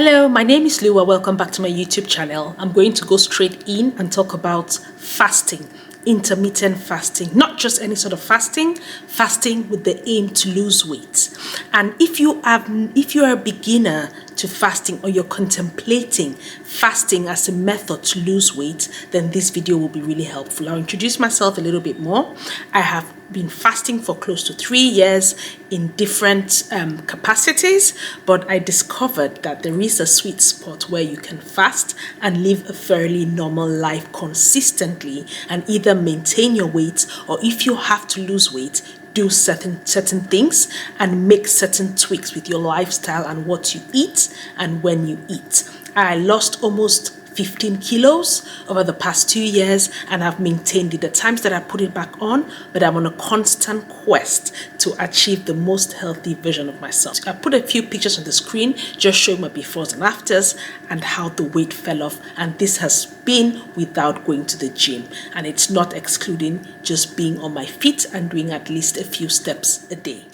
Hello, my name is Lua. Welcome back to my YouTube channel. I'm going to go straight in and talk about fasting, intermittent fasting, not just any sort of fasting, fasting with the aim to lose weight. And if you are a beginner to fasting or you're contemplating fasting as a method to lose weight, then this video will be really helpful. I'll introduce myself a little bit more. I have been fasting for close to 3 years in different capacities, but I discovered that there is a sweet spot where you can fast and live a fairly normal life consistently and either maintain your weight, or if you have to lose weight, do certain things and make certain tweaks with your lifestyle and what you eat and when you eat. I lost almost 15 kilos over the past 2 years and I've maintained it. The times that I put it back on, but I'm on a constant quest to achieve the most healthy version of myself. I put a few pictures on the screen just showing my befores and afters and how the weight fell off, and this has been without going to the gym, and it's not excluding just being on my feet and doing at least a few steps a day.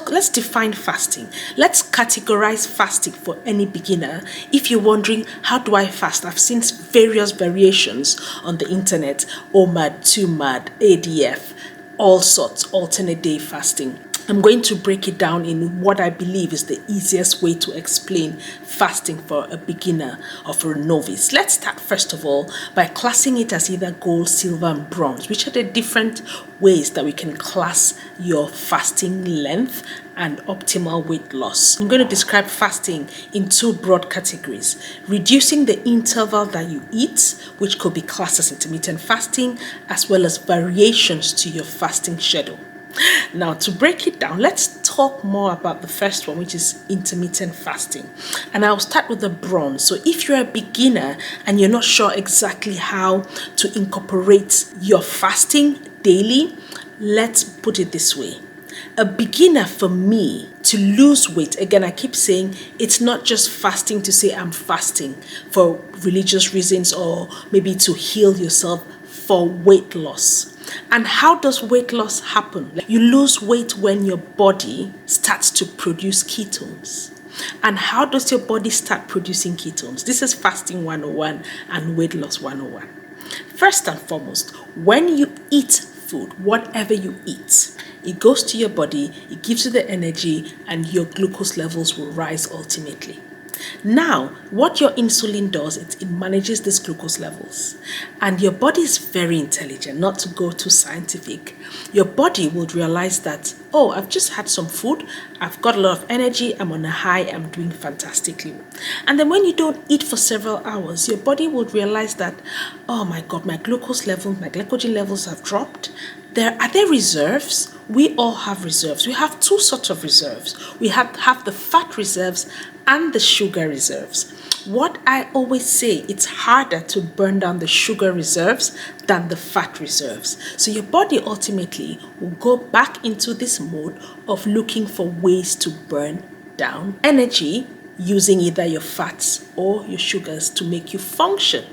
Let's define fasting. Let's categorize fasting for any beginner. If you're wondering, how do I fast? I've seen various variations on the internet: omad, tumad, ADF, all sorts, alternate day fasting. I'm going to break it down in what I believe is the easiest way to explain fasting for a beginner or for a novice. Let's start first of all by classing it as either gold, silver, and bronze, which are the different ways that we can class your fasting length and optimal weight loss. I'm going to describe fasting in two broad categories: reducing the interval that you eat, which could be classed as intermittent fasting, as well as variations to your fasting schedule. Now, to break it down, let's talk more about the first one, which is intermittent fasting. And I'll start with the bronze. So if you're a beginner and you're not sure exactly how to incorporate your fasting daily, let's put it this way. A beginner, for me, to lose weight, again, I keep saying it's not just fasting to say I'm fasting for religious reasons or maybe to heal yourself, for weight loss. And how does weight loss happen? You lose weight when your body starts to produce ketones. And how does your body start producing ketones? This is fasting 101 and weight loss 101. First and foremost, when you eat food, whatever you eat, it goes to your body, it gives you the energy, and your glucose levels will rise ultimately. Now, what your insulin does, it manages these glucose levels. And your body is very intelligent, not to go too scientific. Your body will realize that, oh, I've just had some food, I've got a lot of energy, I'm on a high, I'm doing fantastically. And then when you don't eat for several hours, your body will realize that, oh my God, my glucose levels, my glycogen levels have dropped. Are there reserves? We all have reserves. We have two sorts of reserves. We have the fat reserves and the sugar reserves. What I always say, it's harder to burn down the sugar reserves than the fat reserves. So your body ultimately will go back into this mode of looking for ways to burn down energy using either your fats or your sugars to make you function.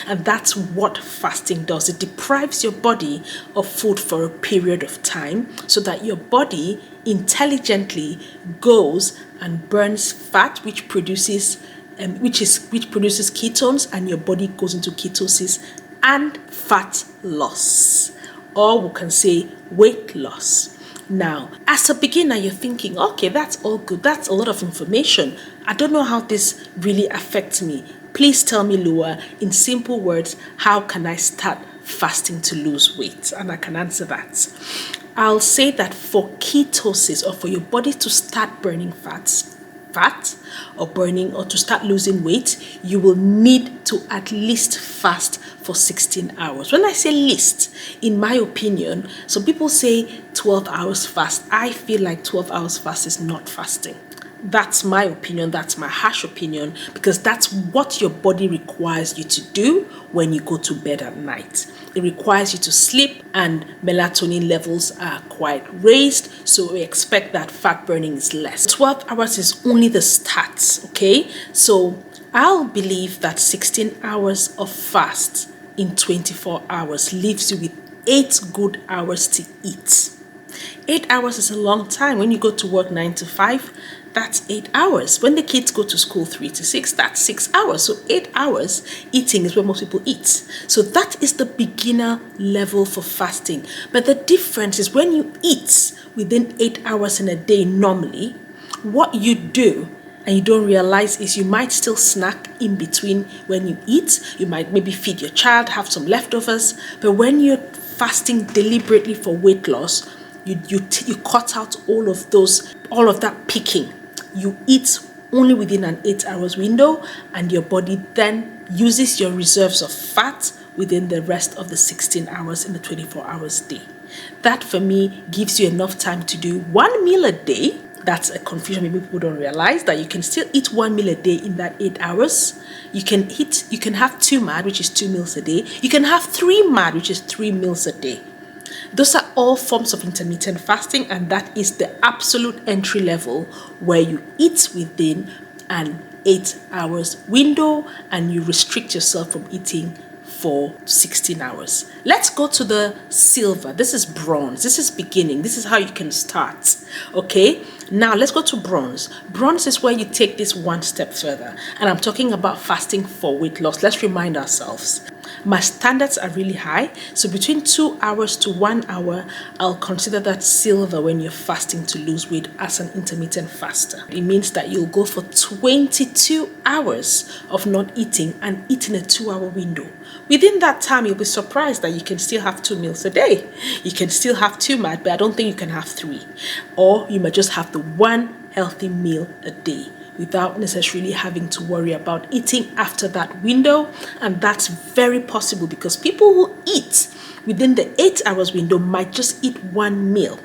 And that's what fasting does. It deprives your body of food for a period of time so that your body intelligently goes and burns fat, which produces ketones, and your body goes into ketosis and fat loss, or we can say weight loss. Now, as a beginner, you're thinking, okay, that's all good. That's a lot of information. I don't know how this really affects me. Please tell me, Lua, in simple words, how can I start fasting to lose weight? And I can answer that. I'll say that for ketosis, or for your body to start burning fat or to start losing weight, you will need to at least fast for 16 hours. When I say least, in my opinion, some people say 12 hours fast. I feel like 12 hours fast is not fasting. That's my opinion. That's my harsh opinion, because that's what your body requires you to do when you go to bed at night. It requires you to sleep, and melatonin levels are quite raised, so we expect that fat burning is less. 12 hours is only the start, okay? So I'll believe that 16 hours of fast in 24 hours leaves you with 8 good hours to eat. 8 hours is a long time. When you go to work 9 to 5, that's 8 hours. When the kids go to school 3 to 6, that's 6 hours. So 8 hours eating is where most people eat. So that is the beginner level for fasting. But the difference is when you eat within 8 hours in a day normally, what you do and you don't realize is you might still snack in between when you eat. You might maybe feed your child, have some leftovers. But when you're fasting deliberately for weight loss, you cut out all of that picking. You eat only within an 8 hours window, and your body then uses your reserves of fat within the rest of the 16 hours in the 24 hours day. That for me gives you enough time to do 1 meal a day. That's a confusion. Maybe people don't realize that you can still eat 1 meal a day in that 8 hours. You can have 2 mad, which is 2 meals a day. You can have 3 mad, which is 3 meals a day. Those are all forms of intermittent fasting, and that is the absolute entry level where you eat within an 8 hours window and you restrict yourself from eating for 16 hours. Let's go to the silver. This is bronze. This is beginning. This is how you can start. Okay, now let's go to bronze. Bronze is where you take this one step further, and I'm talking about fasting for weight loss. Let's remind ourselves. My standards are really high, so between 2 hours to 1 hour, I'll consider that silver when you're fasting to lose weight as an intermittent faster. It means that you'll go for 22 hours of not eating and eat in a 2-hour window. Within that time, you'll be surprised that you can still have 2 meals a day. You can still have 2 mad, but I don't think you can have 3. Or you might just have the 1 healthy meal a day without necessarily having to worry about eating after that window. And that's very possible because people who eat within the 8 hours window might just eat 1 meal.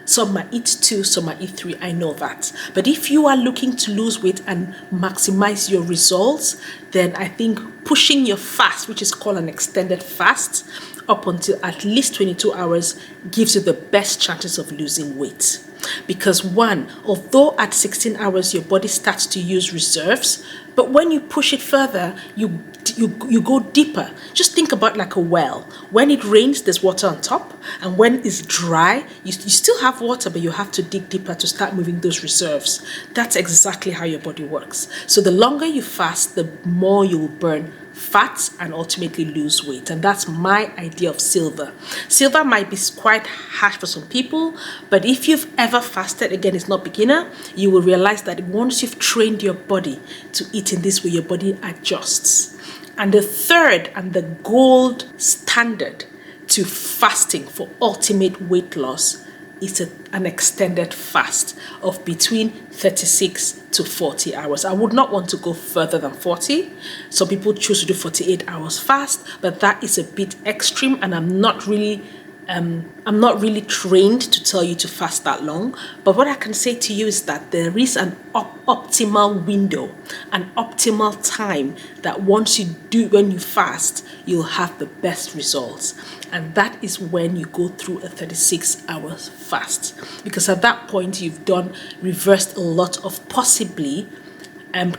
Some might eat 2, some might eat 3, I know that. But if you are looking to lose weight and maximize your results, then I think pushing your fast, which is called an extended fast, up until at least 22 hours gives you the best chances of losing weight. Because one, although at 16 hours your body starts to use reserves, but when you push it further, you go deeper. Just think about like a well. When it rains, there's water on top, and when it's dry, you still have water, but you have to dig deeper to start moving those reserves. That's exactly how your body works. So the longer you fast, the more you will burn fat and ultimately lose weight. And that's my idea of silver. Silver might be quite harsh for some people, but if you've ever fasted, again, it's not beginner, you will realize that once you've trained your body to eat in this way, your body adjusts. And the third and the gold standard to fasting for ultimate weight loss is an extended fast of between 36 to 40 hours. I would not want to go further than 40. Some people choose to do 48 hours fast, but that is a bit extreme, and I'm not really trained to tell you to fast that long. But what I can say to you is that there is an optimal window, an optimal time that once when you fast, you'll have the best results. And that is when you go through a 36 hours fast. Because at that point, you've reversed a lot of possibly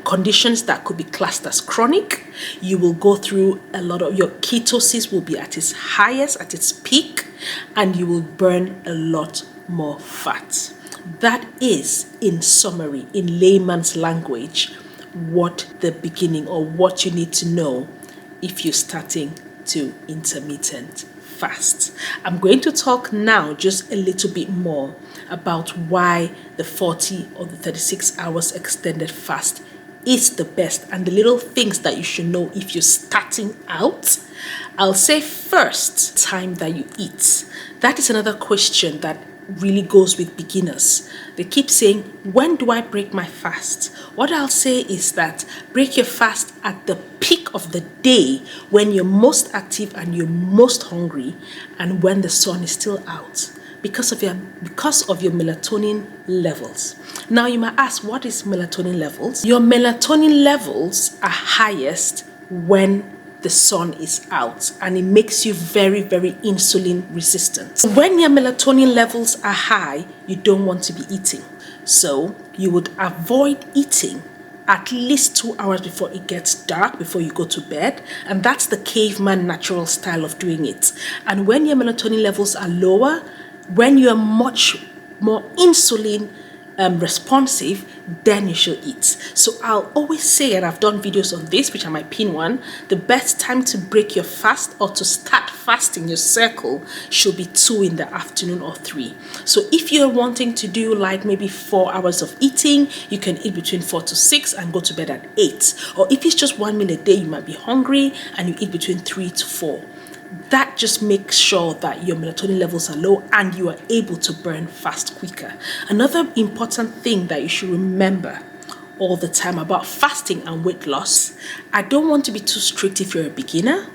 conditions that could be classed as chronic. You will go through a lot of your ketosis will be at its highest, at its peak, and you will burn a lot more fat. That is, in summary, in layman's language, what the beginning or what you need to know if you're starting to intermittent fast. I'm going to talk now just a little bit more about why the 40 or the 36 hours extended fast is the best and the little things that you should know if you're starting out. I'll say first, time that you eat. That is another question that really goes with beginners. They keep saying, when do I break my fast? What I'll say is that break your fast at the peak of the day when you're most active and you're most hungry, and when the sun is still out, because of your melatonin levels. Now you might ask, what is melatonin levels? Your melatonin levels are highest when the sun is out, and it makes you very, very insulin resistant. When your melatonin levels are high, you don't want to be eating. So you would avoid eating at least 2 hours before it gets dark, before you go to bed. And that's the caveman natural style of doing it. And when your melatonin levels are lower, when you're much more insulin responsive, then you should eat. So I'll always say, and I've done videos on this, which I might pin one, the best time to break your fast or to start fasting your circle should be 2 in the afternoon or 3. So if you're wanting to do like maybe 4 hours of eating, you can eat between 4 to 6 and go to bed at 8. Or if it's just 1 meal a day, you might be hungry and you eat between 3 to 4. That just makes sure that your melatonin levels are low and you are able to burn fast quicker. Another important thing that you should remember all the time about fasting and weight loss, I don't want to be too strict if you're a beginner.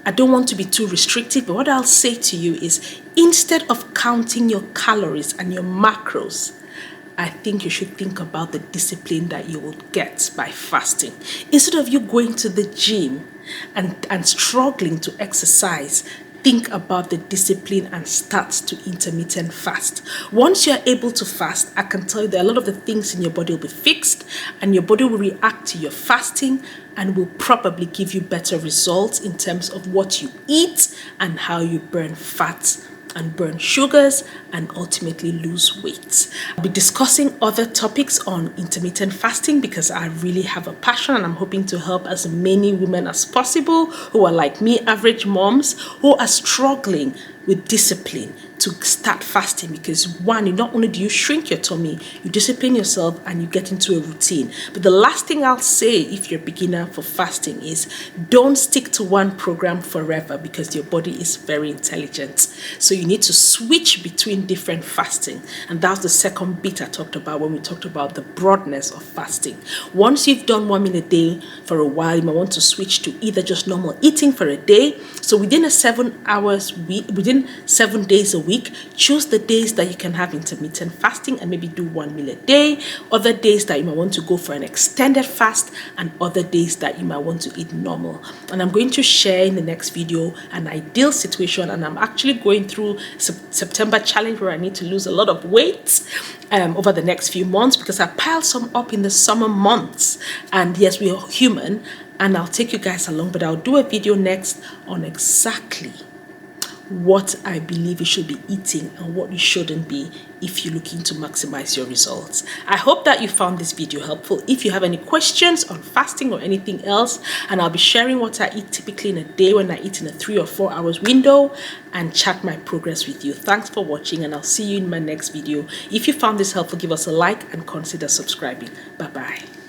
I don't want to be too restrictive, but what I'll say to you is, instead of counting your calories and your macros, I think you should think about the discipline that you will get by fasting. Instead of you going to the gym and struggling to exercise, think about the discipline and start to intermittent fast. Once you're able to fast, I can tell you that a lot of the things in your body will be fixed and your body will react to your fasting and will probably give you better results in terms of what you eat and how you burn fat and burn sugars and ultimately lose weight. I'll be discussing other topics on intermittent fasting because I really have a passion and I'm hoping to help as many women as possible who are like me, average moms, who are struggling with discipline to start fasting, because one, not only do you shrink your tummy, you discipline yourself and you get into a routine. But the last thing I'll say if you're a beginner for fasting is don't stick to one program forever, because your body is very intelligent. So you need to switch between different fasting. And that's the second bit I talked about when we talked about the broadness of fasting. Once you've done 1 meal a day for a while, you might want to switch to either just normal eating for a day. So within 7 days a week, choose the days that you can have intermittent fasting and maybe do 1 meal a day. Other days that you might want to go for an extended fast, and other days that you might want to eat normal. And I'm going to share in the next video an ideal situation, and I'm actually going through September challenge where I need to lose a lot of weight over the next few months, because I piled some up in the summer months. And yes, we are human, and I'll take you guys along, but I'll do a video next on exactly what I believe you should be eating and what you shouldn't be if you're looking to maximize your results. I hope that you found this video helpful. If you have any questions on fasting or anything else, and I'll be sharing what I eat typically in a day when I eat in a 3 or 4 hours window, and chat my progress with you. Thanks for watching, and I'll see you in my next video. If you found this helpful, give us a like and consider subscribing. Bye-bye.